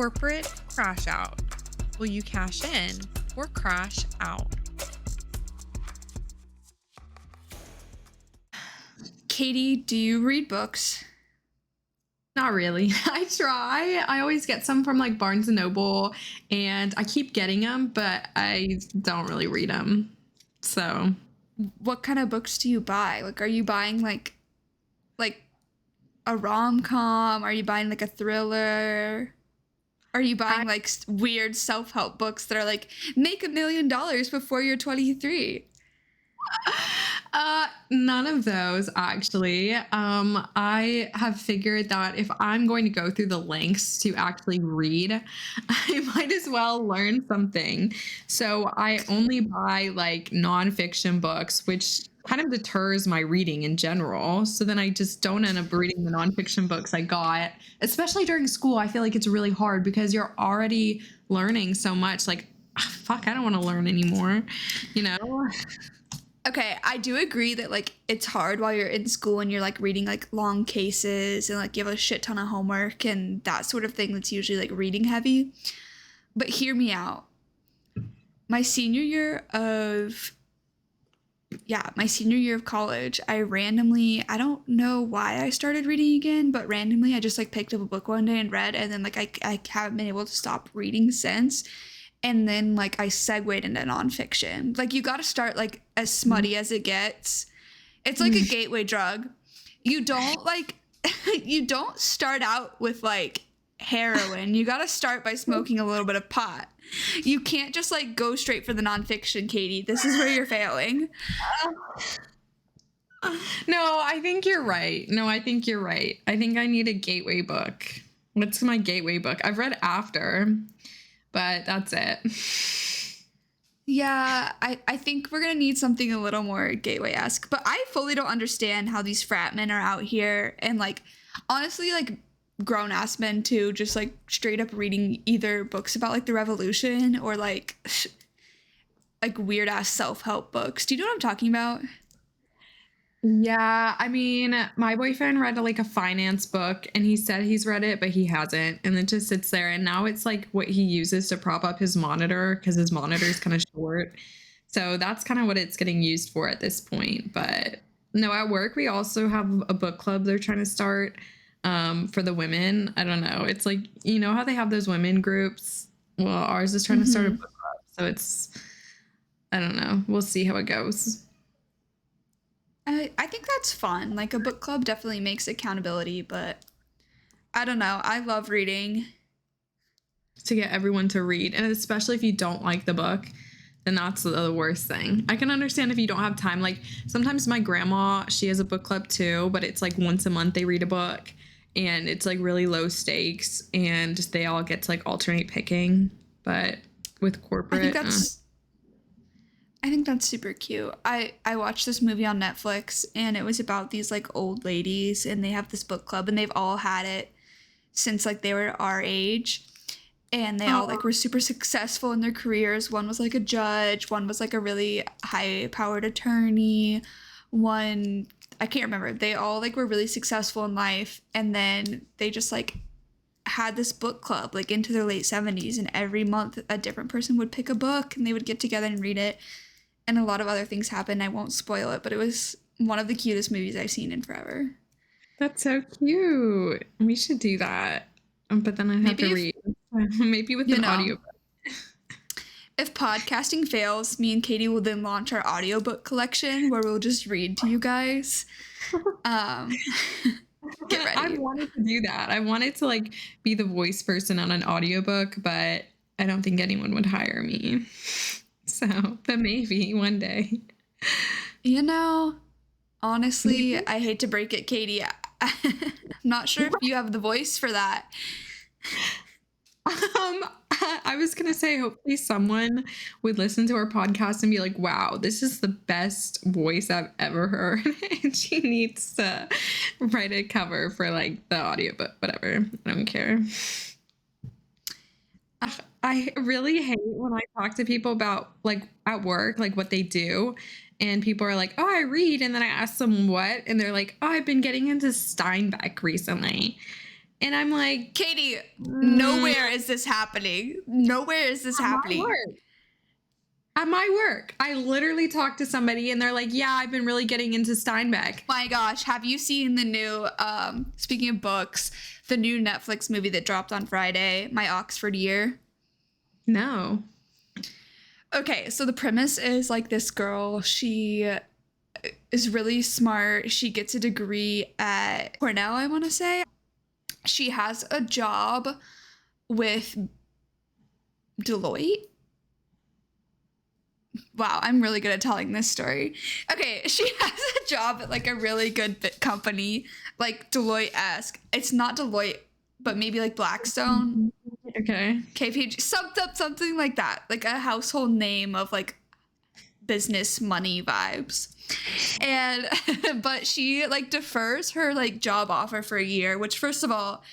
corporate crash out. Will you cash in or crash out? Katie, do you read books? Not really. I try. I always get some from like Barnes and Noble, and I keep getting them, but I don't really read them. So, What kind of books do you buy? Like, are you buying like a rom-com? Are you buying like a thriller? Are you I buying like weird self-help books that are like make $1 million before you're 23? none of those actually. I have figured that if I'm going to go through the lengths to actually read, I might as well learn something. So I only buy like nonfiction books, which kind of deters my reading in general. So then I just don't end up reading the nonfiction books I got, especially during school. I feel like it's really hard because you're already learning so much. Like, fuck, I don't want to learn anymore, you know? Okay, I do agree that like it's hard while you're in school and you're like reading like long cases and like you have a shit ton of homework and that sort of thing that's usually like reading heavy. But hear me out. My senior year of my senior year of college, I don't know why I started reading again, but randomly I just like picked up a book one day and read, and then like I haven't been able to stop reading since. And then like I segued into nonfiction. Like you got to start like as smutty as it gets. It's like a gateway drug. You don't like you don't start out with like heroin. You got to start by smoking a little bit of pot. You can't just like go straight for the nonfiction, Katie. This is where you're failing. No, I think you're right. No, I think you're right. I think I need a gateway book. What's my gateway book? I've read After, but that's it. Yeah, I think we're gonna need something a little more gateway-esque. But I fully don't understand how these frat men are out here and like honestly like grown ass men too, just like straight up reading either books about like the revolution or like like weird ass self-help books. Do you know what I'm talking about? Yeah, I mean, my boyfriend read like a finance book and he said he's read it, but he hasn't. And it just sits there. And now it's like what he uses to prop up his monitor because his monitor is kind of short. So that's kind of what it's getting used for at this point. But no, at work, we also have a book club they're trying to start for the women. I don't know. It's like, you know how they have those women groups? Well, ours is trying to start a book club. So it's, I don't know. We'll see how it goes. I think that's fun. Like a book club definitely makes accountability, but I don't know. I love reading. To get everyone to read. And especially if you don't like the book, then that's the worst thing. I can understand if you don't have time. Like sometimes my grandma, she has a book club too, but it's like once a month they read a book and it's like really low stakes and they all get to like alternate picking. But with I think corporate, I think that's super cute. I watched this movie on Netflix and it was about these like old ladies and they have this book club and they've all had it since like they were our age. And they all like were super successful in their careers. One was like a judge, one was like a really high powered attorney, one I can't remember. They all like were really successful in life and then they just like had this book club like into their late 70s and every month a different person would pick a book and they would get together and read it, and a lot of other things happened. I won't spoil it, but it was one of the cutest movies I've seen in forever. that's so cute. We should do that. But then I have Maybe to if read. Maybe with you an know audio. if podcasting fails, me and Katie will then launch our audiobook collection where we'll just read to you guys. Um, get I ready. wanted to do that. I wanted to like be the voice person on an audiobook, but I don't think anyone would hire me. So, but maybe one day. You know, honestly, Maybe. I hate to break it, Katie. I'm not sure if you have the voice for that. I was gonna say, hopefully someone would listen to our podcast and be like, "Wow, this is the best voice I've ever heard," and she needs to write a cover for like the audiobook, whatever. I don't care. I really hate when I talk to people about like at work, like what they do. And people are like, oh, I read. And then I ask them what. And they're like, oh, I've been getting into Steinbeck recently. And I'm like, Katie, mm, nowhere is this happening. Nowhere is this at my happening. work. At my work, I literally talked to somebody and they're like, yeah, I've been really getting into Steinbeck. My gosh, have you seen the new, speaking of books, the new Netflix movie that dropped on Friday, My Oxford Year? No. Okay, so the premise is like this girl, she is really smart. She gets a degree at Cornell, I want to say. She has a job with Deloitte. Wow, I'm really good at telling this story. Okay, she has a job at like a really good company, like Deloitte-esque. It's not Deloitte, but maybe like Blackstone, Okay. KPG, something like that, like a household name of like business money vibes. And but she like defers her like job offer for a year, which first of all,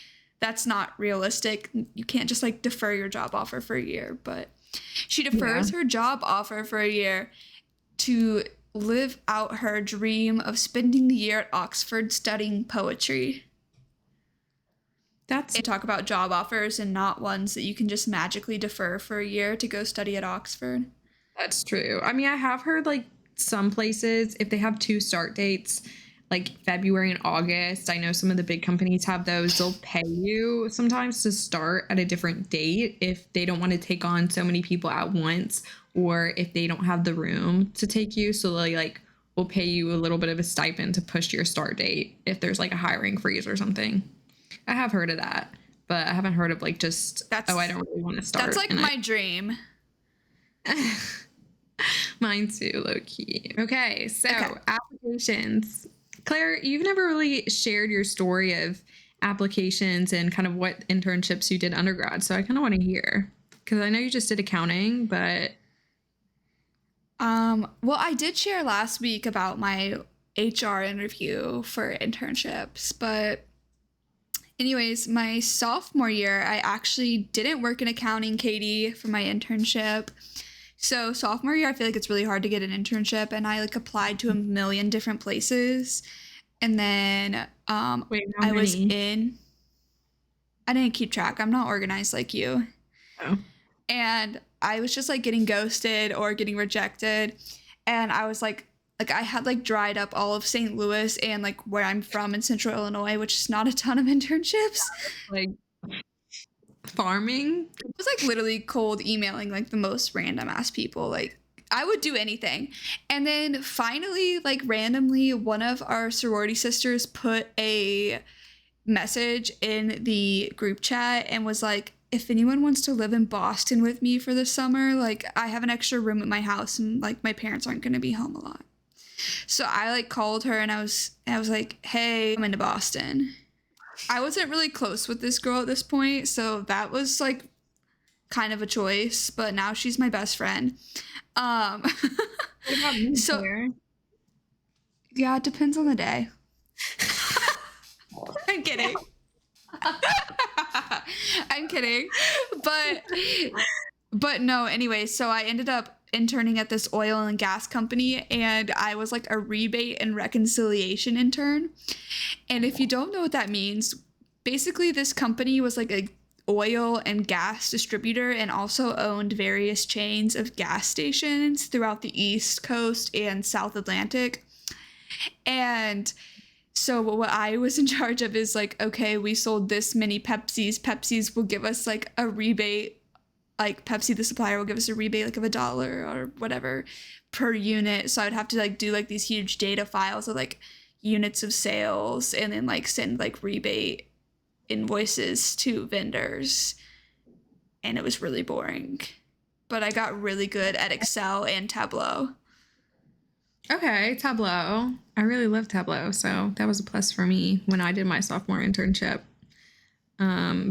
that's not realistic. You can't just like defer your job offer for a year, but she defers her job offer for a year to live out her dream of spending the year at Oxford studying poetry. That's They talk about job offers and not ones that you can just magically defer for a year to go study at Oxford. That's true. I mean, I have heard like some places, if they have two start dates, like February and August, I know some of the big companies have those. They'll pay you sometimes to start at a different date if they don't want to take on so many people at once, or if they don't have the room to take you. So they like will pay you a little bit of a stipend to push your start date if there's like a hiring freeze or something. I have heard of that, but I haven't heard of like just, That's- oh, I don't really want to start. That's like my dream. Mine too, low key. Okay, so applications. Claire, you've never really shared your story of applications and kind of what internships you did undergrad. So I kind of want to hear, because I know you just did accounting, but Well, I did share last week about my HR interview for internships, but anyways, my sophomore year, I actually didn't work in accounting, Katie, for my internship. So sophomore year, I feel like it's really hard to get an internship, and I like applied to a million different places, and then wait, how I was many? in. I didn't keep track. I'm not organized like you. Oh. And I was just like getting ghosted or getting rejected, and I was like I had like dried up all of St. Louis and like where I'm from in Central Illinois, which is not a ton of internships. Like farming? It was like literally cold emailing like the most random ass people. Like I would do anything. And then finally, like randomly, one of our sorority sisters put a message in the group chat and was like, if anyone wants to live in Boston with me for the summer, like I have an extra room at my house and like my parents aren't going to be home a lot. So I like called her and I was like, hey, I'm into Boston. I wasn't really close with this girl at this point, so that was like kind of a choice, but now she's my best friend. What about me, So- Claire? Yeah, it depends on the day. I'm kidding. I'm kidding. But no, anyway, so I ended up interning at this oil and gas company, and I was like a rebate and reconciliation intern. And if you don't know what that means, basically this company was like a oil and gas distributor and also owned various chains of gas stations throughout the East Coast and South Atlantic. And so what I was in charge of is like, okay, we sold this many Pepsis. Pepsi's will give us like a rebate, like Pepsi, the supplier, will give us a rebate like of $1 or whatever per unit. So I'd have to like do like these huge data files of like units of sales and then like send like rebate invoices to vendors. And it was really boring. But I got really good at Excel and Tableau. Okay, Tableau. I really love Tableau, so that was a plus for me when I did my sophomore internship. But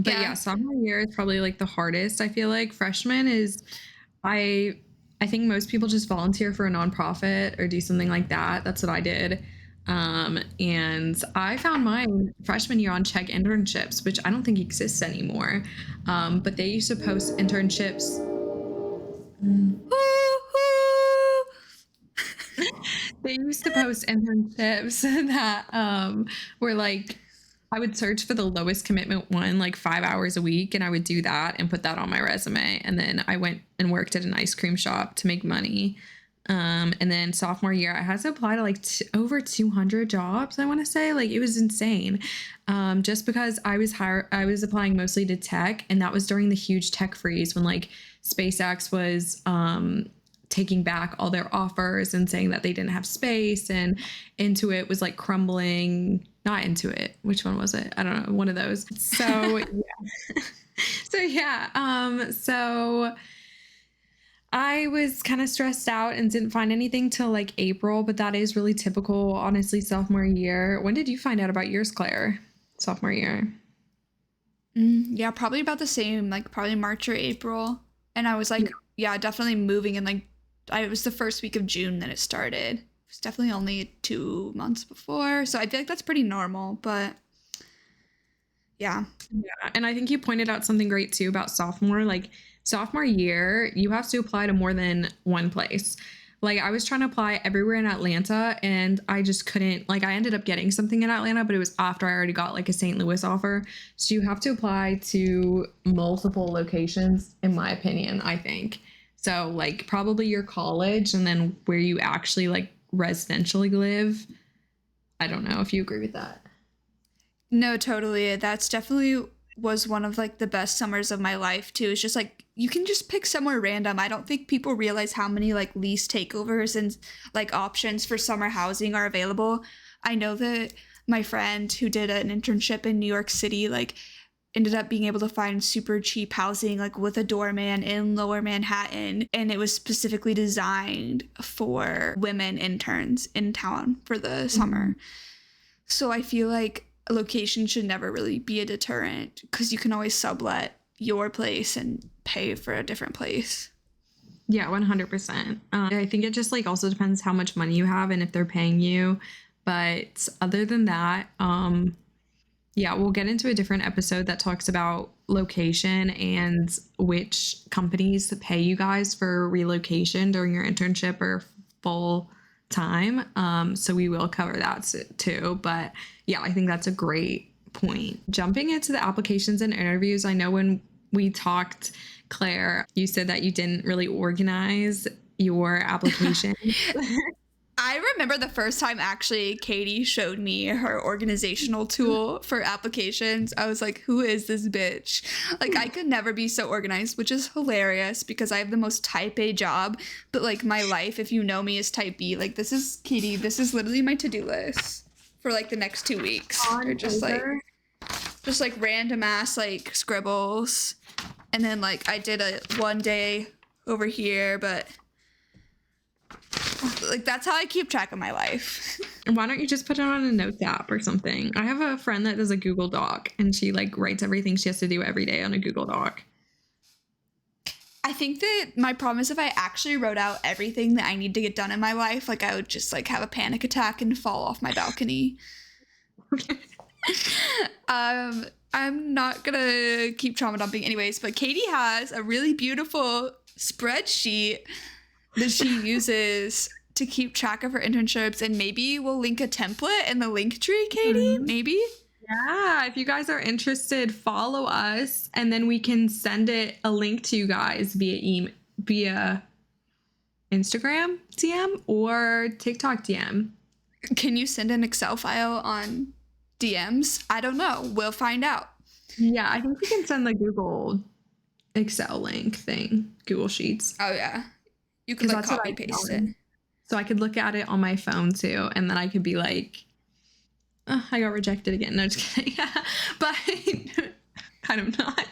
Yeah. yeah, sophomore year is probably like the hardest. I feel like freshman is, I think most people just volunteer for a nonprofit or do something like that. That's what I did. And I found mine freshman year on Check Internships, which I don't think exists anymore. But they used to post internships. They used to post internships that were like I would search for the lowest commitment one, like 5 hours a week, and I would do that and put that on my resume. And then I went and worked at an ice cream shop to make money. And then sophomore year, I had to apply to like over 200 jobs. I want to say, like, it was insane. Just because I was applying mostly to tech, and that was during the huge tech freeze when like SpaceX was taking back all their offers and saying that they didn't have space, and Intuit was like crumbling. Not Intuit. Which one was it? I don't know. One of those. So yeah. So I was kind of stressed out and didn't find anything till like April, but that is really typical, honestly, sophomore year. When did you find out about yours, Claire? Sophomore year. Yeah, probably about the same, like probably March or April. And I was like, yeah, definitely moving in like it was the first week of June that it started. It was definitely only 2 months before. So I feel like that's pretty normal, but yeah. Yeah. And I think you pointed out something great too about sophomore. Like sophomore year, you have to apply to more than one place. Like I was trying to apply everywhere in Atlanta and I just couldn't, like I ended up getting something in Atlanta, but it was after I already got like a St. Louis offer. So you have to apply to multiple locations, in my opinion, I think. So like probably your college and then where you actually like residentially live. I don't know if you agree with that. No, totally. That's definitely was one of like the best summers of my life too. It's just like you can just pick somewhere random. I don't think people realize how many like lease takeovers and like options for summer housing are available. I know that my friend who did an internship in New York City like ended up being able to find super cheap housing like with a doorman in Lower Manhattan, and it was specifically designed for women interns in town for the summer. So I feel like a location should never really be a deterrent because you can always sublet your place and pay for a different place. Yeah, 100%. I think it just like also depends how much money you have and if they're paying you. But other than that, yeah, we'll get into a different episode that talks about location and which companies pay you guys for relocation during your internship or full time. So we will cover that too. But yeah, I think that's a great point. Jumping into the applications and interviews, I know when we talked, Claire, you said that you didn't really organize your application. I remember the first time actually Katie showed me her organizational tool for applications. I was like, who is this bitch? Like, I could never be so organized, which is hilarious because I have the most type A job. But like my life, if you know me, is type B. Like, this is Katie. This is literally my to-do list for like the next 2 weeks. Or just like random ass like scribbles. And then like I did a one day over here, but like that's how I keep track of my life. Why don't you just put it on a notes app or something? I have a friend that does a Google Doc and she like writes everything she has to do every day on a Google Doc. I think that my problem is if I actually wrote out everything that I need to get done in my life, like I would just like have a panic attack and fall off my balcony. I'm not gonna keep trauma dumping anyways, but Katie has a really beautiful spreadsheet that she uses to keep track of her internships, and maybe we'll link a template in the link tree, Katie. Maybe. Yeah, if you guys are interested, follow us and then we can send a link to you guys via Instagram DM or TikTok DM. Can you send an Excel file on DMs? I don't know. We'll find out. Yeah, I think we can send the Google Excel link thing, Google Sheets. Oh yeah. You could like copy paste it. So I could look at it on my phone too, and then I could be like, oh, I got rejected again. No, just kidding. But kind of not.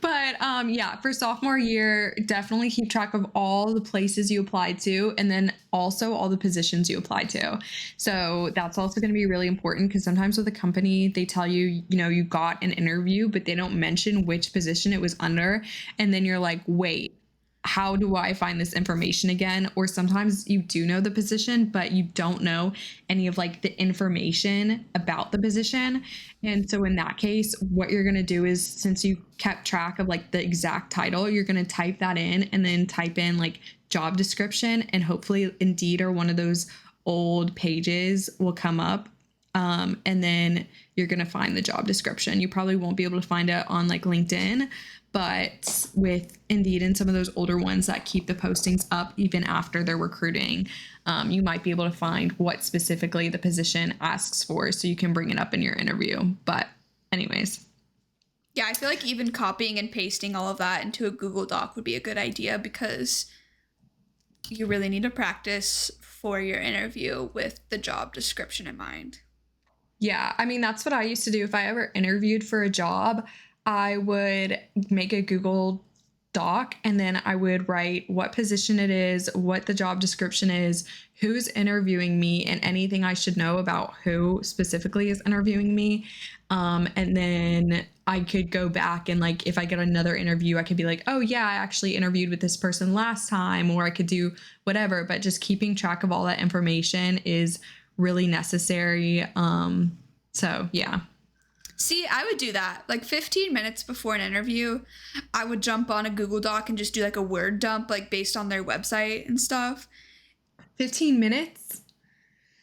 But yeah, for sophomore year, definitely keep track of all the places you applied to and then also all the positions you applied to. So that's also going to be really important because sometimes with a company, they tell you, you know, you got an interview, but they don't mention which position it was under. And then you're like, wait, how do I find this information again? Or sometimes you do know the position, but you don't know any of like the information about the position. And so in that case, what you're going to do is, since you kept track of like the exact title, you're going to type that in and then type in like job description, and hopefully Indeed or one of those old pages will come up. And then you're going to find the job description. You probably won't be able to find it on like LinkedIn, but with Indeed and some of those older ones that keep the postings up even after they're recruiting, you might be able to find what specifically the position asks for so you can bring it up in your interview. But anyways. Yeah, I feel like even copying and pasting all of that into a Google Doc would be a good idea because you really need to practice for your interview with the job description in mind. Yeah, I mean, that's what I used to do. If I ever interviewed for a job, I would make a Google Doc and then I would write what position it is, what the job description is, who's interviewing me, and anything I should know about who specifically is interviewing me. And then I could go back and like, if I get another interview, I could be like, oh yeah, I actually interviewed with this person last time, or I could do whatever. But just keeping track of all that information is really necessary. So yeah. See, I would do that. Like 15 minutes before an interview, I would jump on a Google Doc and just do like a word dump, like based on their website and stuff. 15 minutes?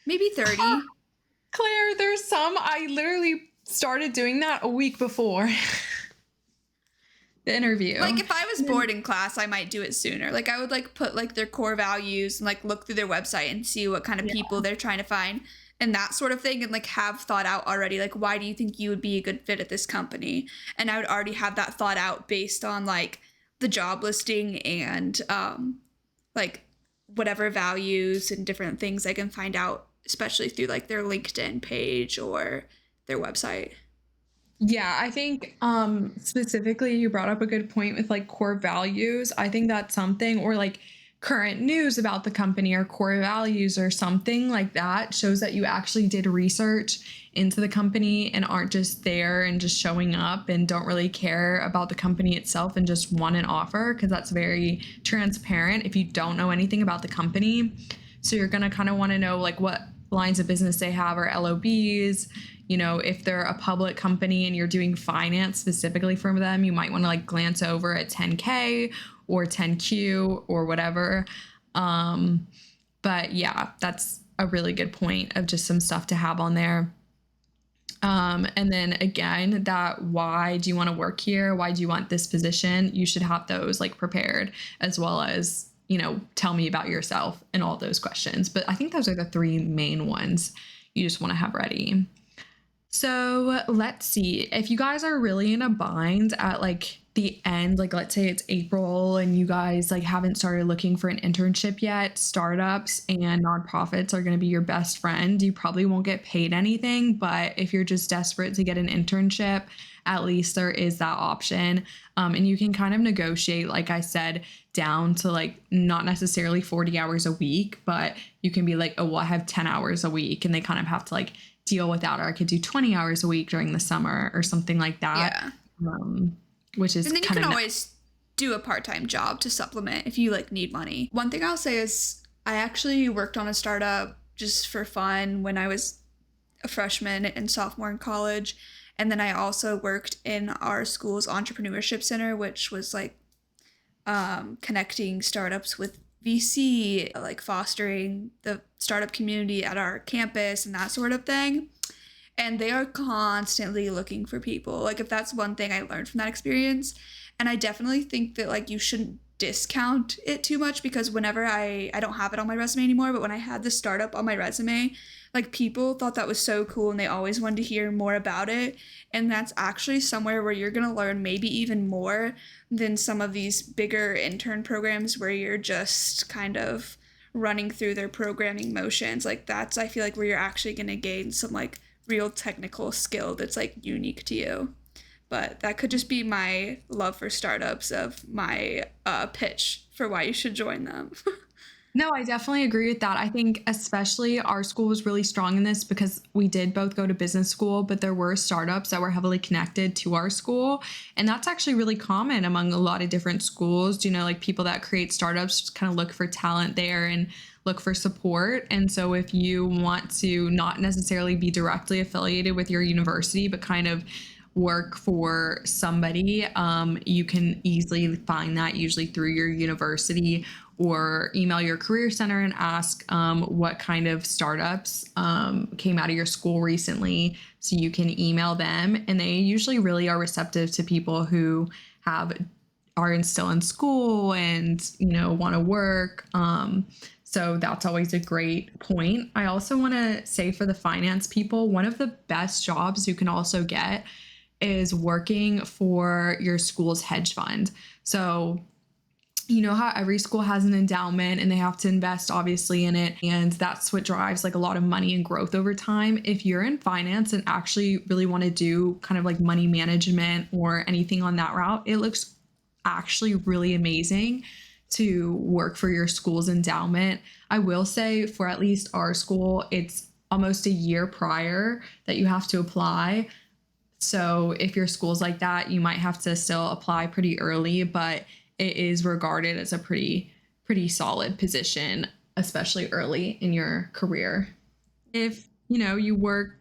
Maybe 30. Claire, there's some, I literally started doing that a week before the interview. Like if I was bored in class, I might do it sooner. Like I would like put like their core values and like look through their website and see what kind of people they're trying to find and that sort of thing, and like have thought out already, like why do you think you would be a good fit at this company? And I would already have that thought out based on like the job listing and like whatever values and different things I can find out, especially through like their LinkedIn page or their website. Yeah, I think specifically you brought up a good point with like core values. I think that's something, or like current news about the company or core values or something like that shows that you actually did research into the company and aren't just there and just showing up and don't really care about the company itself and just want an offer, because that's very transparent if you don't know anything about the company. So you're going to kind of want to know like what lines of business they have or LOBs. You know, if they're a public company and you're doing finance specifically for them, you might want to like glance over at 10K or 10Q or whatever. But yeah, that's a really good point of just some stuff to have on there. And then again, that why do you want to work here? Why do you want this position? You should have those like prepared, as well as, you know, tell me about yourself and all those questions. But I think those are the three main ones you just want to have ready. So let's see, if you guys are really in a bind at like the end, like let's say it's April and you guys like haven't started looking for an internship yet, startups and nonprofits are going to be your best friend. You probably won't get paid anything, but if you're just desperate to get an internship, at least there is that option. And you can kind of negotiate, like I said, down to like not necessarily 40 hours a week, but you can be like, oh, well, I have 10 hours a week, and they kind of have to like deal with that, or I could do 20 hours a week during the summer or something like that. Yeah. Which is, and then you can always do a part-time job to supplement if you like need money. One thing I'll say is I actually worked on a startup just for fun when I was a freshman and sophomore in college. And then I also worked in our school's entrepreneurship center, which was like connecting startups with VC, like fostering the startup community at our campus and that sort of thing. And they are constantly looking for people. Like if that's one thing I learned from that experience. And I definitely think that like you shouldn't discount it too much, because whenever I don't have it on my resume anymore, but when I had the startup on my resume, like people thought that was so cool and they always wanted to hear more about it. And that's actually somewhere where you're going to learn maybe even more than some of these bigger intern programs where you're just kind of running through their programming motions. Like that's, I feel like, where you're actually going to gain some like real technical skill that's like unique to you. But that could just be my love for startups of my pitch for why you should join them. No, I definitely agree with that. I think especially our school was really strong in this because we did both go to business school, but there were startups that were heavily connected to our school. And that's actually really common among a lot of different schools. You know, like people that create startups just kind of look for talent there and look for support. And so if you want to not necessarily be directly affiliated with your university, but kind of work for somebody, you can easily find that usually through your university or email your career center and ask what kind of startups came out of your school recently. So you can email them, and they usually really are receptive to people who still in school and want to work. So that's always a great point. I also want to say for the finance people, one of the best jobs you can also get is working for your school's hedge fund. So you know how every school has an endowment and they have to invest obviously in it. And that's what drives like a lot of money and growth over time. If you're in finance and actually really want to do kind of like money management or anything on that route, it looks actually really amazing to work for your school's endowment. I will say for at least our school, it's almost a year prior that you have to apply. So if your school's like that, you might have to still apply pretty early, but it is regarded as a pretty solid position, especially early in your career. If you work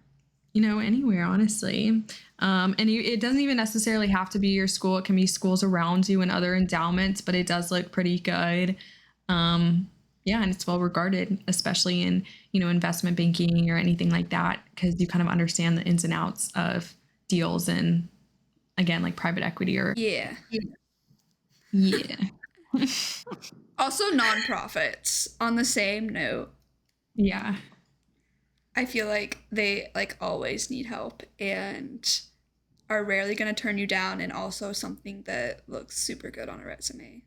anywhere, honestly, it doesn't even necessarily have to be your school. It can be schools around you and other endowments, but it does look pretty good. Yeah, and it's well regarded, especially in investment banking or anything like that, because you kind of understand the ins and outs of deals and, again, like private equity or Yeah. yeah. Also, nonprofits, on the same note, Yeah. I feel like they like always need help and are rarely going to turn you down, and also something that looks super good on a resume.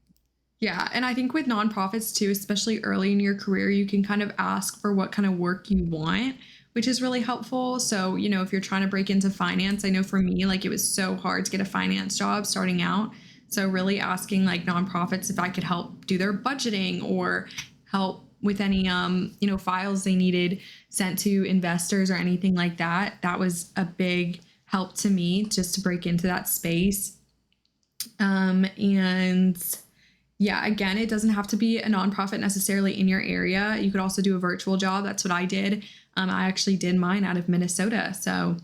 Yeah. And I think with nonprofits too, especially early in your career, you can kind of ask for what kind of work you want, which is really helpful. So, if you're trying to break into finance, I know for me, like it was so hard to get a finance job starting out. So really asking like nonprofits if I could help do their budgeting or help with any, files they needed sent to investors or anything like that. That was a big help to me just to break into that space. And yeah, again, it doesn't have to be a nonprofit necessarily in your area. You could also do a virtual job. That's what I did. I actually did mine out of Minnesota. So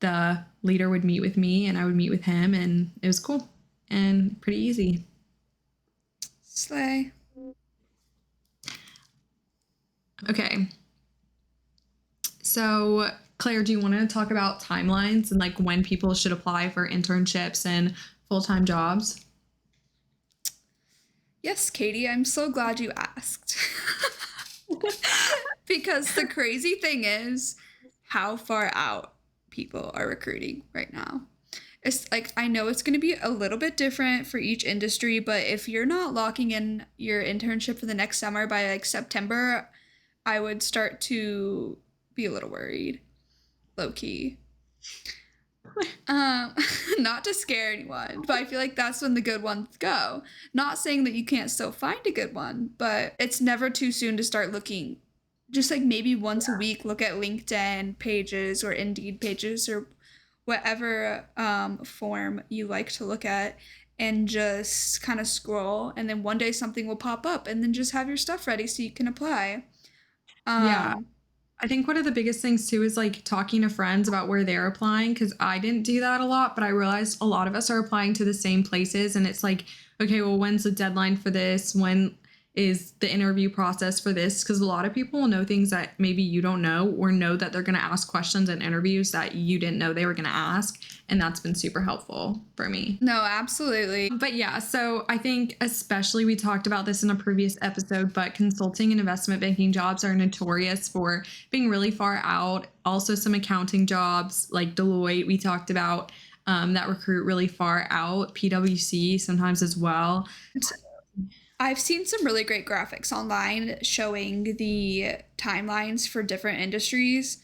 the leader would meet with me and I would meet with him, and it was cool and pretty easy. Slay. Okay. So, Claire, do you want to talk about timelines and like when people should apply for internships and full-time jobs? Yes, Katie, I'm so glad you asked. Because the crazy thing is how far out people are recruiting right now. It's like, I know it's going to be a little bit different for each industry, but if you're not locking in your internship for the next summer by like September, I would start to be a little worried, low key. Not to scare anyone, but I feel like that's when the good ones go. Not saying that you can't still find a good one, but it's never too soon to start looking. Just like maybe once a week, look at LinkedIn pages or Indeed pages or whatever form you like to look at, and just kind of scroll, and then one day something will pop up, and then just have your stuff ready so you can apply. Yeah. I think one of the biggest things too is like talking to friends about where they're applying, because I didn't do that a lot, but I realized a lot of us are applying to the same places, and it's like, okay, well, when's the deadline for this? When is the interview process for this? Because a lot of people will know things that maybe you don't know, or know that they're going to ask questions in interviews that you didn't know they were going to ask. And that's been super helpful for me. No, absolutely. But yeah, so I think especially we talked about this in a previous episode, but consulting and investment banking jobs are notorious for being really far out. Also some accounting jobs like Deloitte we talked about that recruit really far out. PwC sometimes as well. I've seen some really great graphics online showing the timelines for different industries.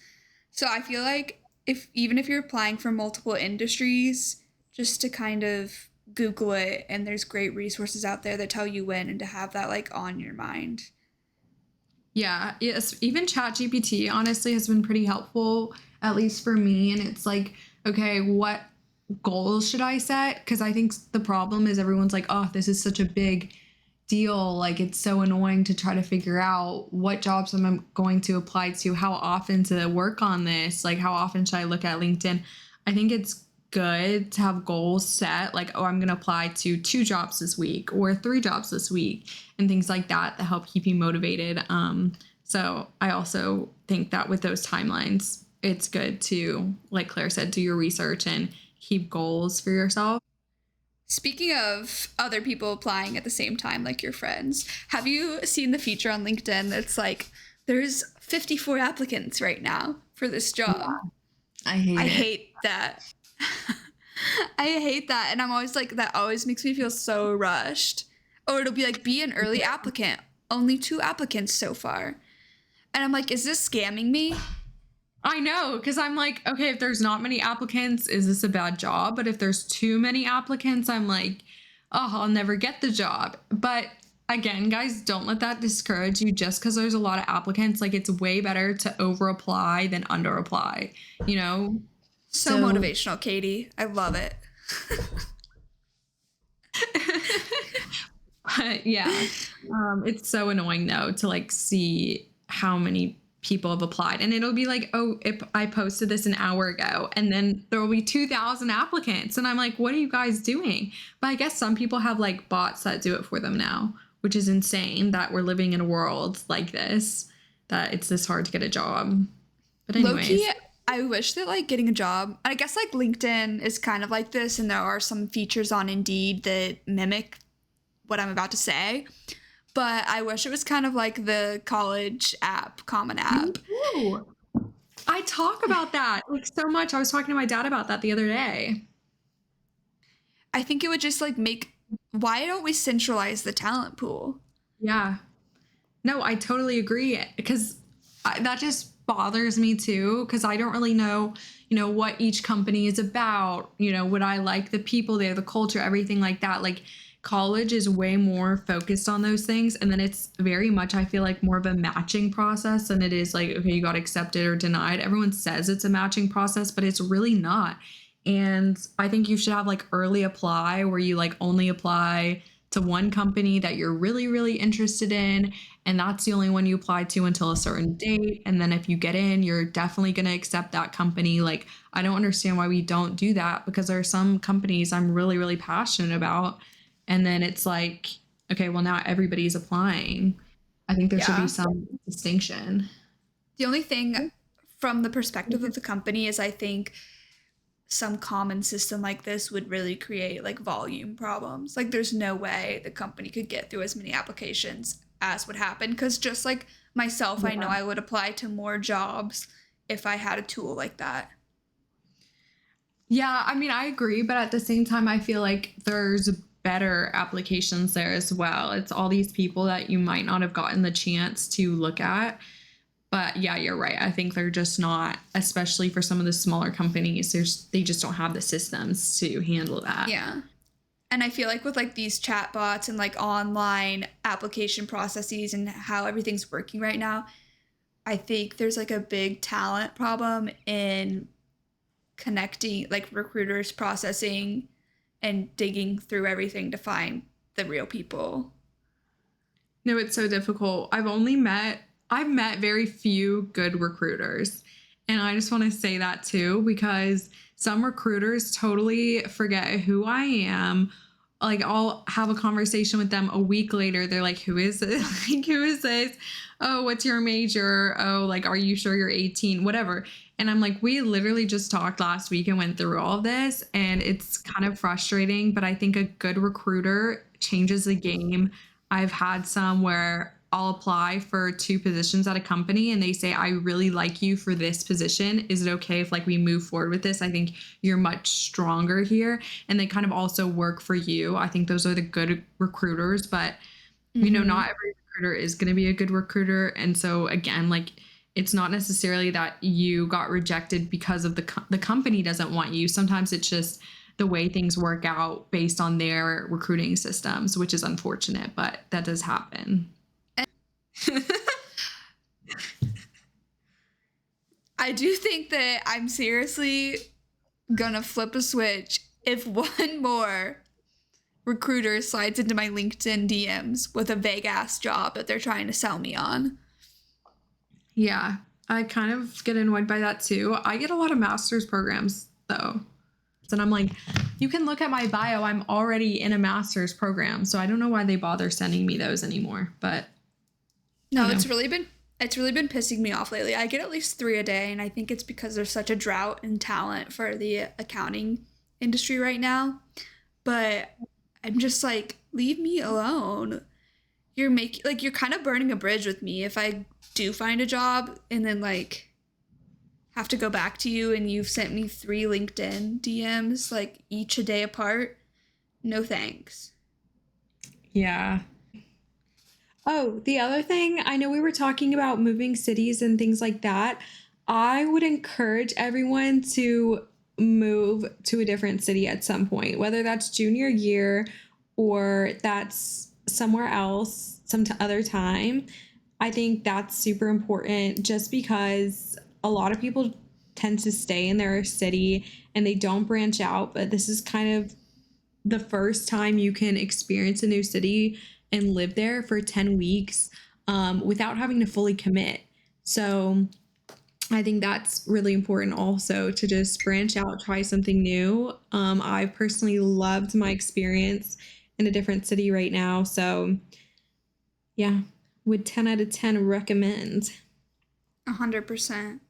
So I feel like even if you're applying for multiple industries, just to kind of Google it, and there's great resources out there that tell you when, and to have that like on your mind. Yeah, yes, even ChatGPT honestly has been pretty helpful, at least for me. And it's like, okay, what goals should I set? Because I think the problem is everyone's like, oh, this is such a big deal. Like it's so annoying to try to figure out what jobs I'm going to apply to, how often to work on this, like how often should I look at LinkedIn. I think it's good to have goals set, like, oh, I'm going to apply to 2 jobs this week or 3 jobs this week and things like that that help keep you motivated. So I also think that with those timelines, it's good to, like Claire said, do your research and keep goals for yourself. Speaking of other people applying at the same time, like your friends, have you seen the feature on LinkedIn that's like, there's 54 applicants right now for this job? I hate I it. hate that. I hate that. And I'm always like, that always makes me feel so rushed. Or it'll be like, be an early applicant. Only 2 applicants so far. And I'm like, is this scamming me? I know, because I'm like, okay, if there's not many applicants, is this a bad job? But if there's too many applicants, I'm like, oh, I'll never get the job. But again, guys, don't let that discourage you just because there's a lot of applicants. Like, it's way better to over apply than under apply, you know? So motivational, Katie. I love it. But yeah, it's so annoying though to like see how many people have applied, and it'll be like, oh, if I posted this an hour ago, and then there will be 2,000 applicants, and I'm like, what are you guys doing? But I guess some people have like bots that do it for them now, which is insane that we're living in a world like this, that it's this hard to get a job. But anyways, Low-key, I wish that like getting a job, I guess like LinkedIn is kind of like this, and there are some features on Indeed that mimic what I'm about to say. But I wish it was kind of like the college app, Common App. ooh, I talk about that like so much. I was talking to my dad about that the other day. I think it would just like make, why don't we centralize the talent pool? Yeah. No, I totally agree, because that just bothers me too, because I don't really know, what each company is about. Would I like the people there, the culture, everything like that. Like, college is way more focused on those things. And then it's very much, I feel like, more of a matching process than it is like, okay, you got accepted or denied. Everyone says it's a matching process, but it's really not. And I think you should have like early apply, where you like only apply to one company that you're really, really interested in. And that's the only one you apply to until a certain date. And then if you get in, you're definitely going to accept that company. Like, I don't understand why we don't do that, because there are some companies I'm really, really passionate about. And then it's like, okay, well, now everybody's applying. I think there should Yeah. be some distinction. The only thing from the perspective of the company is I think some common system like this would really create like volume problems. Like, there's no way the company could get through as many applications as would happen. Because just like myself, I know I would apply to more jobs if I had a tool like that. Yeah, I mean, I agree. But at the same time, I feel like there's better applications there as well. It's all these people that you might not have gotten the chance to look at. But yeah, you're right. I think they're just not, especially for some of the smaller companies, they just don't have the systems to handle that. Yeah. And I feel like with like these chat bots and like online application processes and how everything's working right now, I think there's like a big talent problem in connecting, like recruiters processing and digging through everything to find the real people. No, it's so difficult. I've met very few good recruiters. And I just want to say that too, because some recruiters totally forget who I am. Like, I'll have a conversation with them a week later. They're like, who is this? Like, who is this? Oh, what's your major? Oh, like, are you sure you're 18? Whatever. And I'm like, we literally just talked last week and went through all of this. And it's kind of frustrating, but I think a good recruiter changes the game. I've had some where I'll apply for 2 positions at a company and they say, I really like you for this position. Is it okay if like we move forward with this? I think you're much stronger here. And they kind of also work for you. I think those are the good recruiters, but not every recruiter is going to be a good recruiter. And so again, like, it's not necessarily that you got rejected because of the company doesn't want you. Sometimes it's just the way things work out based on their recruiting systems, which is unfortunate, but that does happen. I do think that I'm seriously gonna flip a switch if one more recruiter slides into my LinkedIn DMs with a vague ass job that they're trying to sell me on. Yeah, I kind of get annoyed by that too. I get a lot of master's programs though. And I'm like, you can look at my bio. I'm already in a master's program. So I don't know why they bother sending me those anymore. But No, it's really been pissing me off lately. I get at least 3 a day, and I think it's because there's such a drought in talent for the accounting industry right now. But I'm just like, leave me alone. You're kind of burning a bridge with me if I do find a job and then like have to go back to you and you've sent me 3 LinkedIn DMs like each a day apart. No thanks. yeah. Oh, the other thing, I know we were talking about moving cities and things like that. I would encourage everyone to move to a different city at some point, whether that's junior year or that's somewhere else other time. I think that's super important just because a lot of people tend to stay in their city and they don't branch out, but this is kind of the first time you can experience a new city and live there for 10 weeks without having to fully commit. So I think that's really important also to just branch out, try something new. I personally loved my experience in a different city right now. So yeah, would 10 out of 10 recommend. 100%.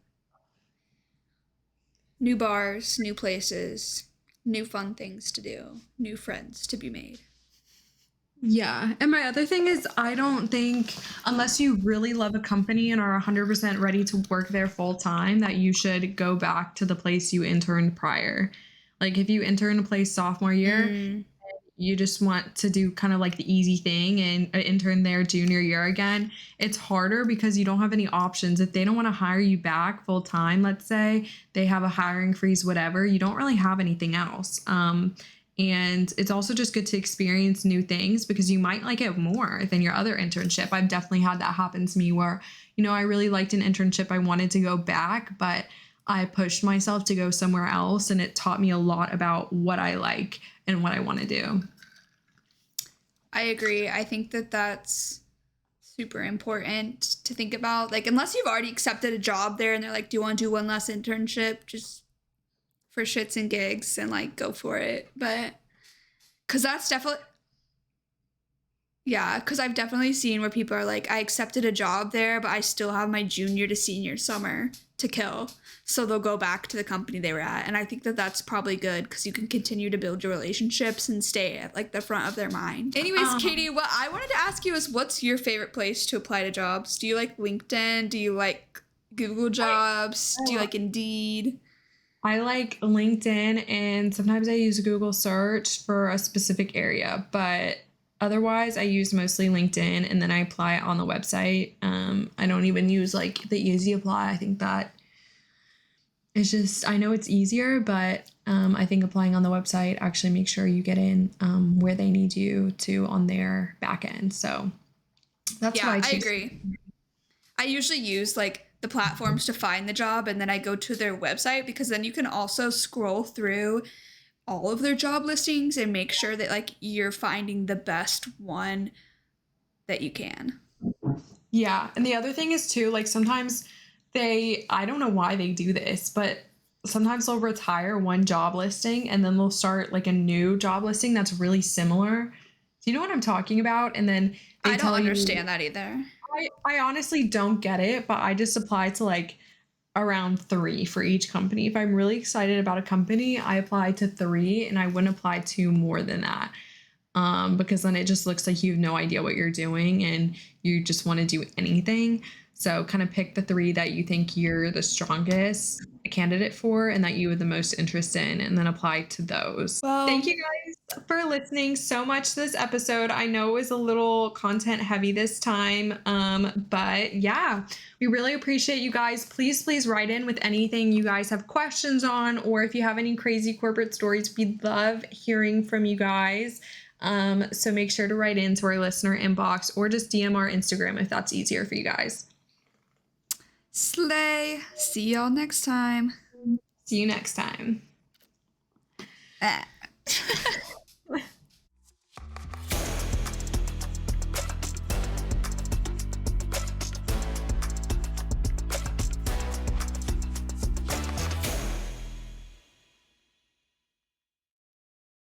New bars, new places, new fun things to do, new friends to be made. Yeah. And my other thing is, I don't think, unless you really love a company and are 100% ready to work there full time, that you should go back to the place you interned prior. Like, if you intern a place sophomore year, you just want to do kind of like the easy thing and intern there junior year again, it's harder because you don't have any options. If they don't want to hire you back full time, let's say they have a hiring freeze, whatever, you don't really have anything else. And it's also just good to experience new things because you might like it more than your other internship. I've definitely had that happen to me where, I really liked an internship. I wanted to go back, but I pushed myself to go somewhere else, and it taught me a lot about what I like and what I want to do. I agree. I think that that's super important to think about. Like, unless you've already accepted a job there and they're like, do you want to do one last internship? Just for shits and gigs and like go for it. But because that's definitely, yeah, because I've definitely seen where people are like, I accepted a job there, but I still have my junior to senior summer to kill. So they'll go back to the company they were at. And I think that that's probably good because you can continue to build your relationships and stay at like the front of their mind. Anyways, Katie, what I wanted to ask you is, what's your favorite place to apply to jobs? Do you like LinkedIn? Do you like Google Jobs? Do you like Indeed? I like LinkedIn, and sometimes I use Google search for a specific area, but otherwise I use mostly LinkedIn, and then I apply on the website. I don't even use like the easy apply. I think that it's just, I know it's easier, but I think applying on the website actually makes sure you get in where they need you to on their back end. So that's why I choose. I agree. I usually use like the platforms to find the job, and then I go to their website because then you can also scroll through all of their job listings and make sure that like you're finding the best one that you can. Yeah. And the other thing is too, like sometimes I don't know why they do this, but sometimes they'll retire one job listing and then they'll start like a new job listing that's really similar. Do you know what I'm talking about? And then I don't understand that either. I honestly don't get it, but I just apply to like around 3 for each company. If I'm really excited about a company, I apply to 3 and I wouldn't apply to more than that. Because then it just looks like you have no idea what you're doing and you just want to do anything. So kind of pick the 3 that you think you're the strongest candidate for and that you have the most interest in, and then apply to those. Well, thank you guys for listening so much to this episode. I know it was a little content heavy this time, but yeah, we really appreciate you guys. Please write in with anything you guys have questions on, or if you have any crazy corporate stories, we'd love hearing from you guys. So make sure to write into our listener inbox or just DM our Instagram if that's easier for you guys. Slay. See y'all next time. See you next time.